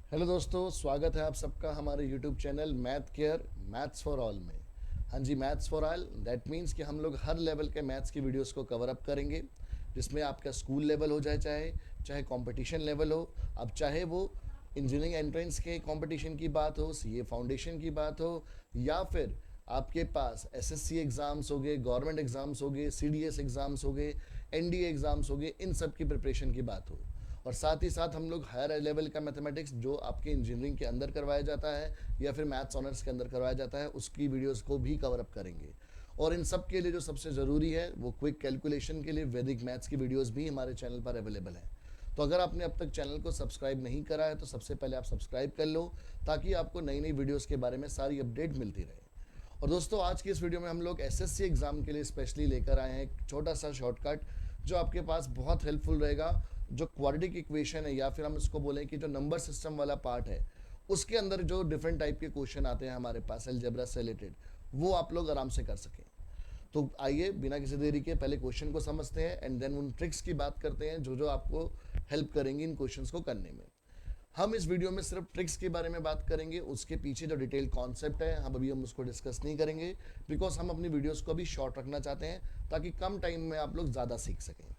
Hello दोस्तों, स्वागत है आप सबका हमारे YouTube channel math care maths for all में। हाँ जी, maths for all that means कि हम लोग हर लेवल के मैथ्स की वीडियोस को कवर अप करेंगे, जिसमें आपका स्कूल लेवल हो जाए, चाहे चाहे कंपटीशन लेवल हो, अब चाहे वो इंजीनियरिंग एंट्रेंस के कंपटीशन की बात हो, सीए फाउंडेशन की बात हो, या फिर आपके पास एसएससी एग्ज़ाम्स हो गए, गवर्नमेंट एग्ज़ाम्स हो गए, सीडीएस एग्ज़ाम्स हो गए, एनडीए एग्ज़ाम्स हो गए, इन सब की प्रिपरेशन की बात हो। और साथ ही साथ हम लोग हायर लेवल का मैथमेटिक्स जो आपके इंजीनियरिंग के अंदर करवाया जाता है या फिर मैथ्स ऑनर्स के अंदर करवाया जाता है, उसकी वीडियोस को भी कवर अप करेंगे। और इन सब के लिए जो सबसे ज़रूरी है वो क्विक कैलकुलेशन के लिए वैदिक मैथ्स की वीडियोस भी हमारे चैनल पर अवेलेबल हैं। तो अगर आपने अब तक चैनल को सब्सक्राइब नहीं करा है तो सबसे पहले आप सब्सक्राइब कर लो, ताकि आपको नई नई वीडियोस के बारे में सारी अपडेट मिलती रहे। और दोस्तों, आज की इस वीडियो में हम लोग एसएससी एग्ज़ाम के लिए स्पेशली लेकर आए हैं एक छोटा सा शॉर्टकट जो आपके पास बहुत हेल्पफुल रहेगा। जो क्वाड्रेटिक इक्वेशन है या फिर हम इसको बोलें कि जो नंबर सिस्टम वाला पार्ट है, उसके अंदर जो डिफरेंट टाइप के क्वेश्चन आते हैं हमारे पास अलजेब्रा से रिलेटेड, वो आप लोग आराम से कर सकें। तो आइए बिना किसी देरी के पहले क्वेश्चन को समझते हैं एंड देन उन ट्रिक्स की बात करते हैं जो जो आपको हेल्प करेंगी इन क्वेश्चंस को करने में। हम इस वीडियो में सिर्फ ट्रिक्स के बारे में बात करेंगे, उसके पीछे जो डिटेल कॉन्सेप्ट है हम उसको डिस्कस नहीं करेंगे, बिकॉज हम अपनी वीडियोस को अभी शॉर्ट रखना चाहते हैं ताकि कम टाइम में आप लोग ज़्यादा सीख सकें।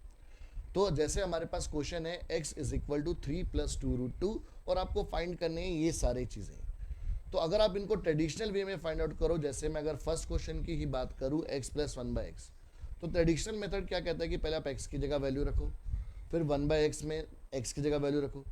तो जैसे हमारे पास क्वेश्चन है x इज इक्वल टू 3 + 2√2 और आपको फाइंड करने हैं ये सारे चीज़ें। तो अगर आप इनको ट्रेडिशनल वे में फाइंड आउट करो, जैसे मैं अगर फर्स्ट क्वेश्चन की ही बात करूँ x + 1/x, तो ट्रेडिशनल मेथड क्या कहता है कि पहले आप x की जगह वैल्यू रखो, फिर 1/x में x की जगह वैल्यू रखो।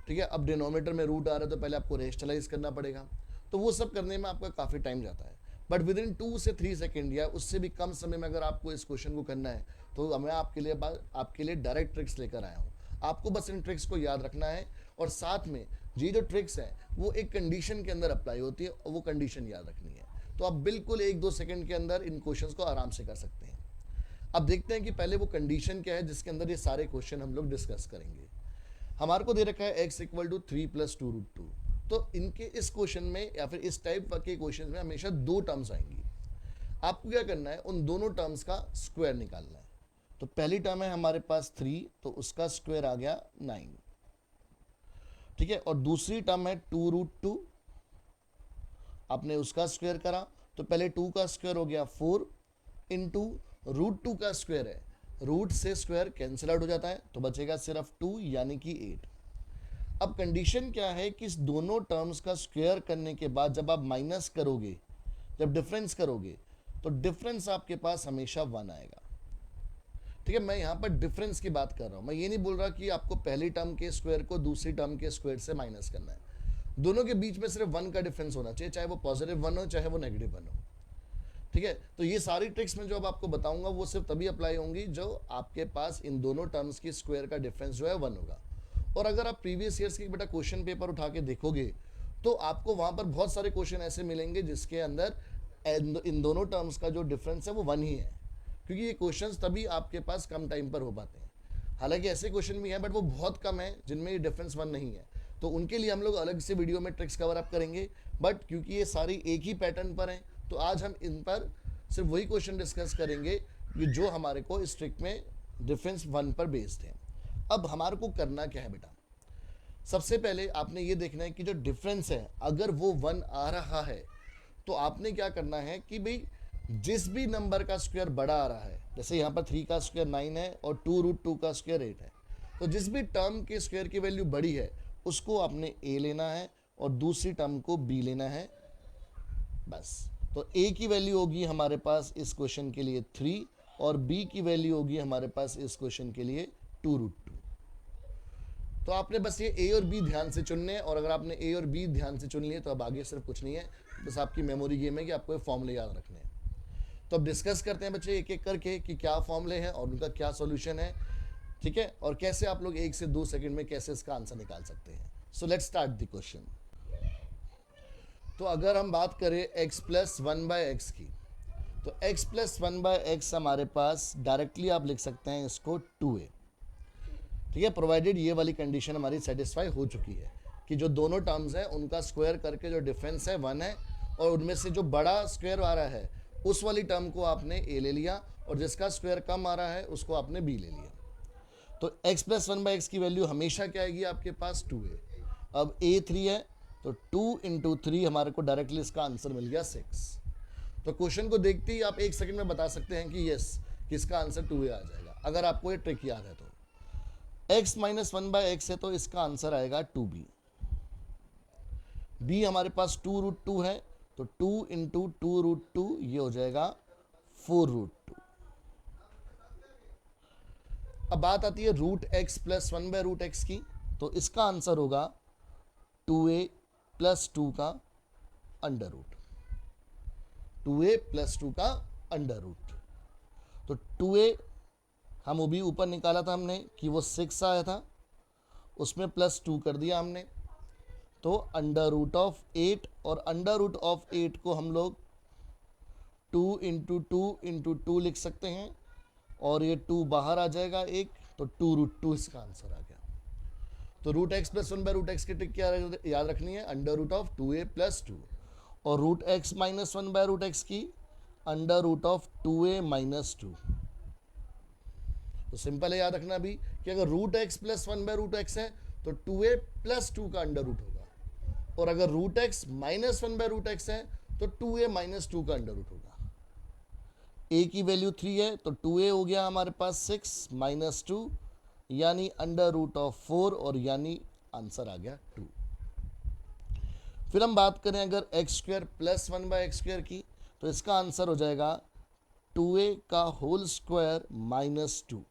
ठीक है, अब डिनोमीटर में रूट आ रहा है तो पहले आपको रेशनलाइज करना पड़ेगा। तो वो सब करने में आपका काफ़ी टाइम जाता है, बट विद इन 2 से 3 सेकेंड या उससे भी कम समय में अगर आपको इस क्वेश्चन को करना है तो मैं आपके लिए डायरेक्ट ट्रिक्स लेकर आया हूँ। आपको बस इन ट्रिक्स को याद रखना है, और साथ में ये जो ट्रिक्स हैं वो एक कंडीशन के अंदर अप्लाई होती है और वो कंडीशन याद रखनी है। तो आप बिल्कुल 1-2 सेकेंड के अंदर इन क्वेश्चंस को आराम से कर सकते हैं। अब देखते हैं कि पहले वो कंडीशन क्या है जिसके अंदर ये सारे क्वेश्चन हम लोग डिस्कस करेंगे। हमारे को दे रखा है x इक्वल टू 3 + 2√2। तो इनके इस क्वेश्चन में या फिर इस टाइप के क्वेश्चन में हमेशा दो टर्म्स आएंगी। आपको क्या करना है, उन दोनों टर्म्स का स्क्वायर निकालना है। तो पहली टर्म है हमारे पास 3, तो उसका स्क्वायर आ गया 9। ठीक है, और दूसरी टर्म है 2√2, आपने उसका स्क्वायर करा, तो पहले 2 का स्क्वायर हो गया 4 इंटू √2 का स्क्वायर है, रूट से स्क्वायर कैंसिल आउट हो जाता है तो बचेगा सिर्फ 2 यानी कि 8। अब कंडीशन क्या है कि इस दोनों टर्म्स का स्क्वायर करने के बाद जब आप माइनस करोगे, जब डिफरेंस करोगे, तो डिफरेंस आपके पास हमेशा 1 आएगा। ठीक है, मैं यहाँ पर डिफरेंस की बात कर रहा हूँ, मैं ये नहीं बोल रहा कि आपको पहली टर्म के स्क्वायर को दूसरी टर्म के स्क्वायर से माइनस करना है। दोनों के बीच में सिर्फ 1 का डिफरेंस होना चाहिए, चाहे वो +1 हो चाहे वो -1 हो। ठीक है, तो ये सारी ट्रिक्स में जो अब आपको बताऊंगा वो सिर्फ तभी अप्लाई होंगी जो आपके पास इन दोनों टर्म्स की स्क्वायर का डिफरेंस जो है 1 होगा। और अगर आप प्रीवियस ईयर्स की बेटा क्वेश्चन पेपर उठा के देखोगे तो आपको वहां पर बहुत सारे क्वेश्चन ऐसे मिलेंगे जिसके अंदर इन दोनों टर्म्स का जो डिफरेंस है वो 1 ही है, क्योंकि ये क्वेश्चंस तभी आपके पास कम टाइम पर हो पाते हैं। हालांकि ऐसे क्वेश्चन भी हैं बट वो बहुत कम है जिनमें ये डिफरेंस 1 नहीं है, तो उनके लिए हम लोग अलग से वीडियो में ट्रिक्स कवर अप करेंगे। बट क्योंकि ये सारी एक ही पैटर्न पर हैं तो आज हम इन पर सिर्फ वही क्वेश्चन डिस्कस करेंगे कि जो हमारे को इस ट्रिक में डिफरेंस 1 पर बेस्ड है। अब हमारे को करना क्या है बेटा, सबसे पहले आपने ये देखना है कि जो डिफरेंस है अगर वो 1 आ रहा है तो आपने क्या करना है कि भाई जिस भी नंबर का स्क्वायर बड़ा आ रहा है, जैसे यहाँ पर 3 का स्क्वायर 9 है और 2√2 का स्क्वायर 8 है, तो जिस भी टर्म के स्क्वायर की वैल्यू बड़ी है उसको आपने a लेना है और दूसरी टर्म को b लेना है, बस। तो a की वैल्यू होगी हमारे पास इस क्वेश्चन के लिए 3 और b की वैल्यू होगी हमारे पास इस क्वेश्चन के लिए 2√2। तो आपने बस ये ए और बी ध्यान से चुनने हैं, और अगर आपने ए और बी ध्यान से चुन लिए तो अब आगे सिर्फ कुछ नहीं है, बस आपकी मेमोरी गेम है कि आपको ये फॉर्मूले याद रखने हैं। तो अब डिस्कस करते हैं बच्चे एक एक करके कि क्या फॉर्मूले हैं और उनका क्या सॉल्यूशन है। ठीक है, और कैसे आप लोग 1 से 2 सेकंड में कैसे इसका आंसर निकाल सकते हैं। So let's start the question. तो अगर हम बात करें x + 1/x की, तो x + 1/x हमारे पास डायरेक्टली आप लिख सकते हैं इसको 2a। ठीक है, प्रोवाइडेड ये वाली कंडीशन हमारी सेटिस्फाई हो चुकी है कि जो दोनों टर्म्स हैं उनका स्क्वायर करके जो डिफरेंस है 1 है, और उनमें से जो बड़ा स्क्वायर आ रहा है उस वाली टर्म को आपने a ले लिया और जिसका स्क्वायर कम आ रहा है उसको आपने b ले लिया। तो x + 1/x की वैल्यू हमेशा क्या आएगी आपके पास 2a। अब A3 है तो 2 इंटू 3 हमारे को डायरेक्टली इसका आंसर मिल गया 6। तो क्वेश्चन को देखते ही आप 1 सेकंड में बता सकते हैं कि यस कि इसका आंसर 2A आ जाएगा, अगर आपको ये ट्रिक याद है तो। x माइनस 1/x है तो इसका आंसर आएगा 2B। b हमारे पास 2√2 है तो 2 इंटू 2√2 ये हो जाएगा 4√2। अब बात आती है √x प्लस 1/√x की, तो इसका आंसर होगा 2a प्लस 2 का अंडर रूट। 2a प्लस 2 का अंडर रूट। तो 2a हम वो भी ऊपर निकाला था हमने कि वो 6 आया था, उसमें प्लस 2 कर दिया हमने, तो अंडर रूट ऑफ 8, और अंडर रूट ऑफ 8 को हम लोग 2 इंटू 2 इंटू 2 लिख सकते हैं, और ये 2 बाहर आ जाएगा एक, तो 2√2 इसका आंसर आ गया। तो √x प्लस 1/√x की ट्रिक क्या याद रखनी है, under root of 2a plus 2, और √x माइनस 1/√x की under root of 2a minus 2। तो सिंपल है याद रखना भी कि अगर √x प्लस 1/√x है तो 2a प्लस 2 का अंडर रूट होगा, और अगर √x माइनस 1/√x है तो 2a माइनस 2 का अंडर रूट होगा। a की वैल्यू 3 है तो 2a हो गया हमारे पास 6 माइनस 2 यानी अंडर रूट ऑफ 4, और यानी आंसर आ गया 2। फिर हम बात करें अगर x² प्लस 1/x² की, तो इसका आंसर हो जाएगा 2a का होल स्क्वायर माइनस 2।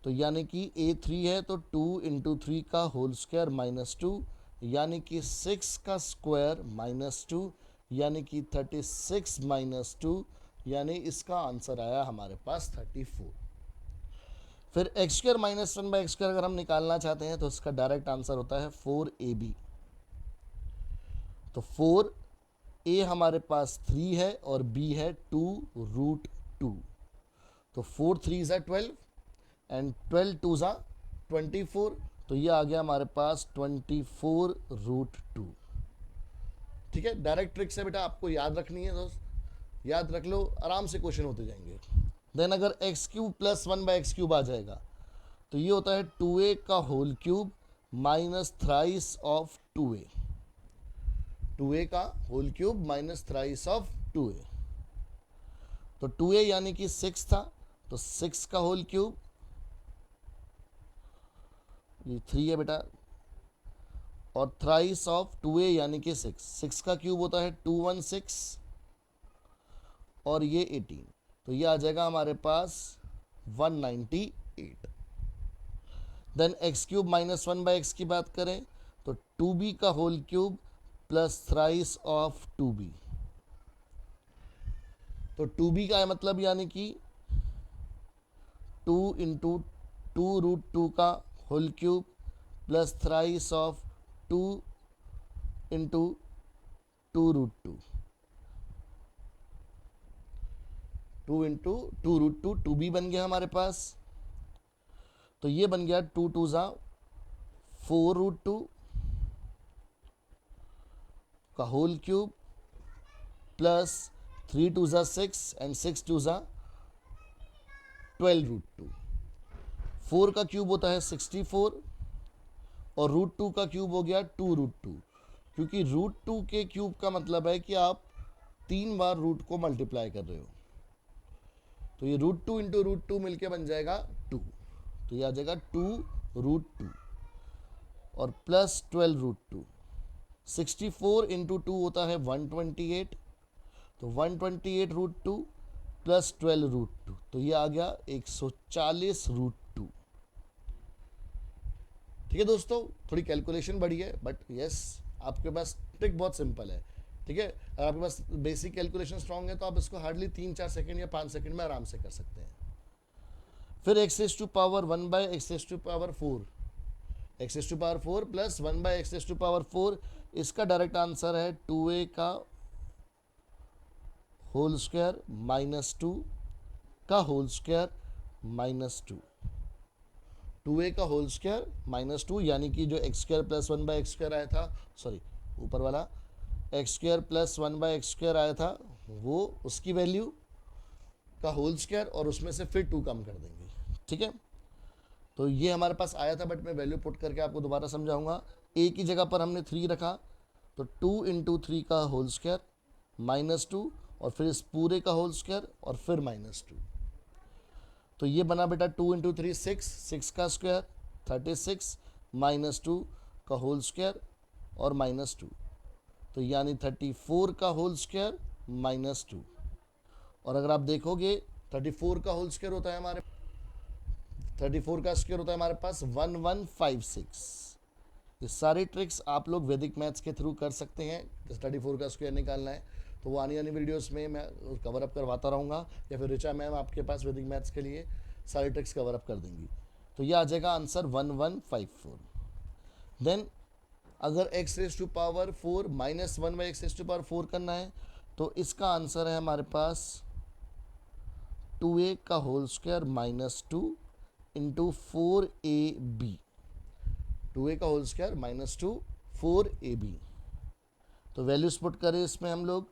तो यानी कि a3 है तो 2 इंटू 3 का होल स्क्वायर माइनस 2, यानी कि 6 का स्क्वायर माइनस 2, यानी कि 36 माइनस 2, यानी इसका आंसर आया हमारे पास 34। फिर x² माइनस 1/x² अगर हम निकालना चाहते हैं तो इसका डायरेक्ट आंसर होता है 4ab। तो 4a हमारे पास 3 है और b है 2√2। तो 4 3 ज़ा 12 एंड 12 2 ज़ा 24, तो ये आ गया हमारे पास 24√2। ठीक है, डायरेक्ट ट्रिक से बेटा आपको याद रखनी है दोस्त, याद रख लो, आराम से क्वेश्चन होते जाएंगे। देन अगर x³ प्लस 1/x³ आ जाएगा तो ये होता है 2a का whole cube minus thrice of 2a। 2a का whole cube minus thrice of 2a। तो 2a यानी कि 6 था, तो 6 का होल क्यूब, ये 3 है बेटा, और थ्राइस ऑफ 2a यानी कि 6। 6 का क्यूब होता है 216, और ये 18, तो ये आ जाएगा हमारे पास 198। देन x³ माइनस 1/x की बात करें तो 2b का whole cube plus thrice of 2b। तो 2b का मतलब यानी कि 2 इंटू 2√2 का whole cube plus thrice of 2 into 2√2। 2 into 2√2, 2b बन गया हमारे पास, तो ये बन गया 2 2 ज़ा 4√2 का होल क्यूब प्लस 3 2 ज़ा 6 एंड 6 2 ज़ा 12√2। 4 का क्यूब होता है 64, और √2 का क्यूब हो गया 2√2, क्योंकि √2 के क्यूब का मतलब है कि आप 3 बार रूट को मल्टीप्लाई कर रहे हो। तो ये √2 इंटू √2 मिलके बन जाएगा 2, तो ये आ जाएगा 2√2 और प्लस 12√2। 64 इंटू 2 होता है 128, तो 128√2 प्लस 12√2, तो ये आ गया 140√2। ठीक है दोस्तों, थोड़ी कैलकुलेशन बढ़ी है, बट यस आपके पास ट्रिक बहुत सिंपल है। ठीक है, अगर आपके पास बेसिक कैलकुलेशन स्ट्रांग है तो आप इसको हार्डली 3-4 सेकंड या 5 सेकंड में आराम से कर सकते हैं। फिर x⁴ x⁴ प्लस 1/x⁴, इसका डायरेक्ट आंसर है 2a का होल स्क्वायर माइनस 2 का होल स्क्वायर माइनस 2। 2a का होल स्क्वायर माइनस 2 यानी कि जो x² प्लस 1/x² आया था, सॉरी ऊपर वाला x² प्लस 1/x² आया था, वो उसकी वैल्यू का होल स्क्वायर, और उसमें से फिर 2 कम कर देंगे। ठीक है, तो ये हमारे पास आया था, बट मैं वैल्यू पुट करके आपको दोबारा समझाऊंगा। ए की जगह पर हमने 3 रखा, तो 2 इंटू 3 का होल स्क्वायर -2, और फिर इस पूरे का होल स्क्वायर और फिर -2। तो ये बना बेटा 2 इंटू 3 6 का स्क्वायर 36 -2 का होल स्क्वायर और -2, तो यानी 34 का होल स्क्वायर -2। और अगर आप देखोगे 34 का होल स्क्वायर होता है हमारे 34 का स्क्वायर होता है हमारे पास 1156। ये सारी ट्रिक्स आप लोग वैदिक मैथ्स के थ्रू कर सकते हैं। जैसे 34 का स्क्वायर निकालना है तो वो आने वाली वीडियोस में मैं कवर अप करवाता रहूँगा, या फिर ऋचा मैम आपके पास वैदिक मैथ्स के लिए सारी ट्रिक्स कवर अप कर देंगी। तो ये आ जाएगा आंसर 1154। देन अगर x raise to power 4 -1 by x raise to power 4 करना है तो इसका आंसर है हमारे पास 2a का होल स्क्वायर -2 इंटू 4ab। 2a का होल स्क्वायर -2 4ab। तो वैल्यूज पुट करें इसमें हम लोग,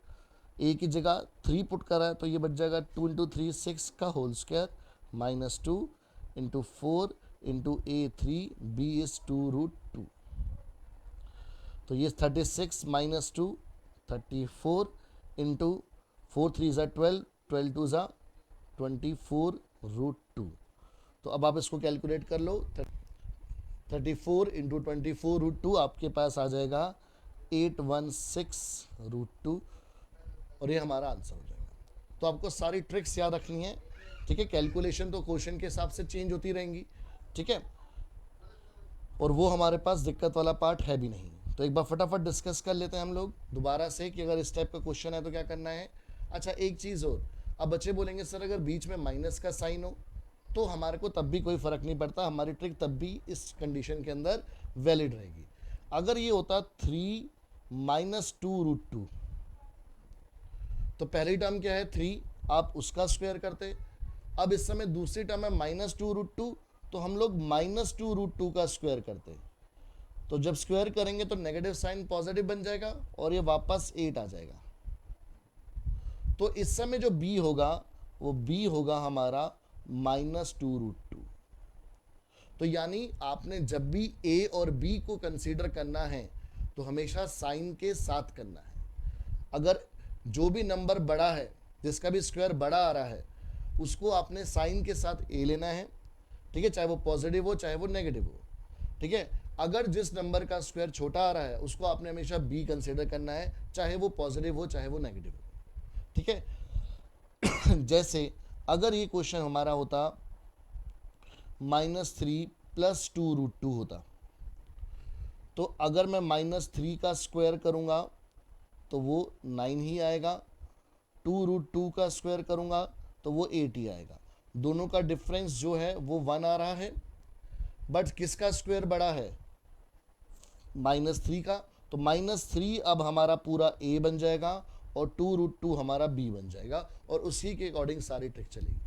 a की जगह 3 पुट करा है तो ये बच जाएगा 2 इंटू 3 6 का होल square -2 into 4 into a3 b is 2√2। तो ये 36 -2 34 इंटू 4 3 ज़ा 12 12 2 ज़ा 24√2। तो अब आप इसको कैलकुलेट कर लो, 34 इंटू 24√2 आपके पास आ जाएगा 816√2, और ये हमारा आंसर हो जाएगा। तो आपको सारी ट्रिक्स याद रखनी है, ठीक है। कैलकुलेशन तो क्वेश्चन के हिसाब से चेंज होती रहेंगी, ठीक है, और वो हमारे पास दिक्कत वाला पार्ट है भी नहीं। तो एक बार फटाफट डिस्कस कर लेते हैं हम लोग दोबारा से कि अगर इस टाइप का क्वेश्चन है तो क्या करना है। अच्छा, एक चीज़ और, अब बच्चे बोलेंगे सर अगर बीच में माइनस का साइन हो तो हमारे को तब भी कोई फ़र्क नहीं पड़ता, हमारी ट्रिक तब भी इस कंडीशन के अंदर वैलिड रहेगी। अगर ये होता 3 -2√2, तो पहली टर्म क्या है 3, आप उसका स्क्वायर करते। अब इस समय दूसरी टर्म है -2√2, तो हम लोग -2√2 का स्क्वायर करते। तो जब स्क्वायर करेंगे तो नेगेटिव साइन पॉजिटिव बन जाएगा और ये वापस 8 आ जाएगा। तो इस समय जो b होगा वो b होगा हमारा -2√2। तो यानी आपने जब भी a और b को कंसीडर करना है तो हमेशा साइन के साथ करना है। अगर जो भी नंबर बड़ा है, जिसका भी स्क्वायर बड़ा आ रहा है, उसको आपने साइन के साथ a लेना है, ठीक है, चाहे वो पॉजिटिव हो चाहे वो नेगेटिव हो, ठीक है। अगर जिस नंबर का स्क्वायर छोटा आ रहा है उसको आपने हमेशा b कंसीडर करना है, चाहे वो पॉजिटिव हो चाहे वो नेगेटिव हो, ठीक है। जैसे अगर ये क्वेश्चन हमारा होता -3 + 2√2 होता, तो अगर मैं -3 का स्क्वायर करूंगा तो वो 9 ही आएगा, 2√2 का स्क्वायर करूंगा तो वो 8 ही आएगा। दोनों का डिफरेंस जो है वो 1 आ रहा है, बट किसका स्क्वायर बड़ा है, -3 का। तो -3 अब हमारा पूरा a बन जाएगा और 2√2 हमारा b बन जाएगा, और उसी के अकॉर्डिंग सारी ट्रिक चलेगी।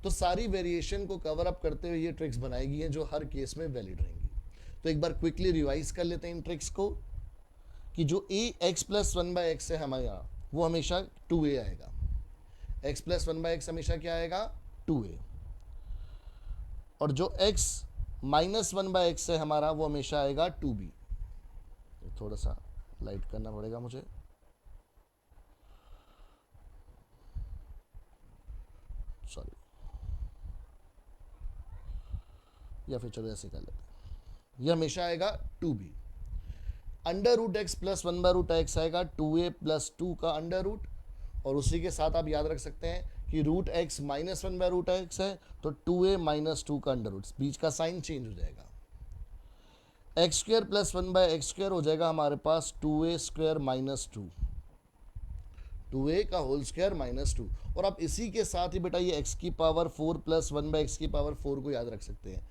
तो सारी वेरिएशन को कवर अप करते हुए ये ट्रिक्स बनाएगी हैं जो हर केस में वैलिड रहेंगी। तो एक बार क्विकली रिवाइज कर लेते हैं इन ट्रिक्स को, कि जो a x + 1/x है हमारा वो हमेशा 2a आएगा। x + 1/x हमेशा क्या आएगा, 2a। और जो x - 1/x है हमारा वो हमेशा आएगा 2b। थोड़ा सा लाइट करना पड़ेगा मुझे, सॉरी, या फिर चलो ऐसे कर लेते हैं, ये हमेशा आएगा 2b। √x + 1/√x आएगा 2a + 2 का अंडर-रूट, और उसी के साथ आप याद रख सकते हैं कि √x - 1/√x है तो 2a - 2 का अंडर-रूट, बीच का साइन चेंज हो जाएगा। x² + 1/x² हो जाएगा हमारे पास 2a² - 2, 2a का होल स्क्वायर -2। और आप इसी के साथ ही बेटा ये x की पावर 4 + 1/x की पावर 4 को याद रख सकते हैं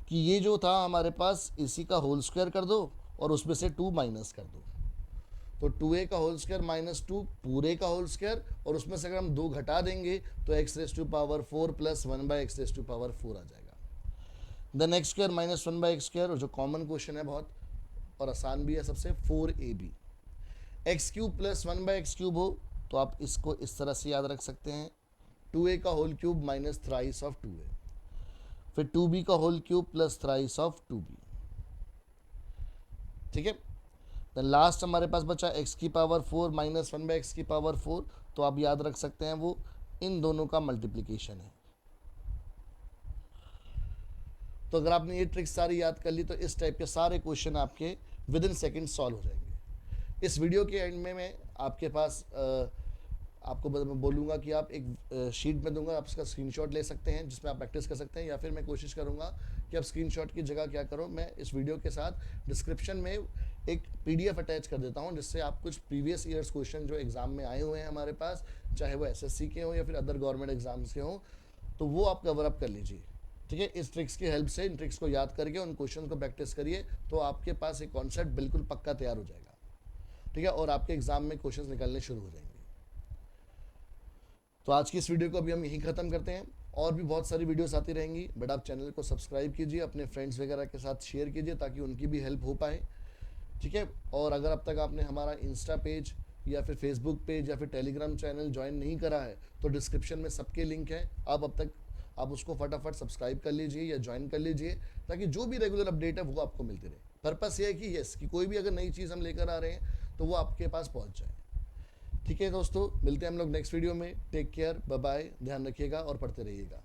कि ये जो था हमारे पास इसी का होल स्क्वायर कर दो और उसमें से 2 माइनस कर दो। तो 2a का होल स्क्वायर -2 पूरे का होल स्क्वायर, और उसमें से अगर हम 2 घटा देंगे तो x⁴ + 1/x⁴ आ जाएगा। देन x² - 1/x², और जो कॉमन क्वेश्चन है बहुत और आसान भी है सबसे, 4ab। x³ + 1/x³ हो तो आप इसको इस तरह से याद रख सकते हैं, 2a का होल क्यूब -3 ऑफ 2a। फिर 2b का whole cube plus thrice of 2b। ठीक है, देन लास्ट हमारे पास बचा x की पावर 4 माइनस 1/x की पावर 4, तो आप याद रख सकते हैं वो इन दोनों का मल्टीप्लिकेशन है। तो अगर आपने ये ट्रिक्स सारी याद कर ली तो इस टाइप के सारे क्वेश्चन आपके विद इन सेकेंड सॉल्व हो जाएंगे। इस वीडियो के एंड में मैं आपके पास आपको मैं बोलूँगा कि आप एक शीट में दूंगा, आप इसका स्क्रीनशॉट ले सकते हैं जिसमें आप प्रैक्टिस कर सकते हैं, या फिर मैं कोशिश करूँगा कि आप स्क्रीनशॉट की जगह क्या करो, मैं इस वीडियो के साथ डिस्क्रिप्शन में एक पीडीएफ अटैच कर देता हूँ, जिससे आप कुछ प्रीवियस ईयर्स क्वेश्चन जो एग्ज़ाम में आए हुए हैं हमारे पास, चाहे वो एसएससी के हों या फिर अदर गवर्नमेंट एग्जाम्स के हों, तो वो आप कवर अप कर लीजिए। ठीक है, इस ट्रिक्स की हेल्प से, इन ट्रिक्स को याद करके उन क्वेश्चन को प्रैक्टिस करिए, तो आपके पास एक कॉन्सेप्ट बिल्कुल पक्का तैयार हो जाएगा। ठीक है, और आपके एग्जाम में क्वेश्चंस निकलने शुरू हो जाएंगे। तो आज की इस वीडियो को अभी हम यहीं ख़त्म करते हैं, और भी बहुत सारी वीडियोस आती रहेंगी, बट आप चैनल को सब्सक्राइब कीजिए, अपने फ्रेंड्स वगैरह के साथ शेयर कीजिए ताकि उनकी भी हेल्प हो पाए। ठीक है, और अगर अब तक आपने हमारा इंस्टा पेज या फिर फेसबुक पेज या फिर टेलीग्राम चैनल ज्वाइन नहीं करा है तो डिस्क्रिप्शन में सबके लिंक है, आप उसको फटाफट सब्सक्राइब कर लीजिए या ज्वाइन कर लीजिए, ताकि जो भी रेगुलर अपडेट है वो आपको मिलती रहे। पर्पस ये है कि यस, कि कोई भी अगर नई चीज़ हम लेकर आ रहे हैं तो वो आपके पास पहुंच जाए। ठीक है दोस्तों, मिलते हैं हम लोग नेक्स्ट वीडियो में। टेक केयर, बाय बाय, ध्यान रखिएगा और पढ़ते रहिएगा।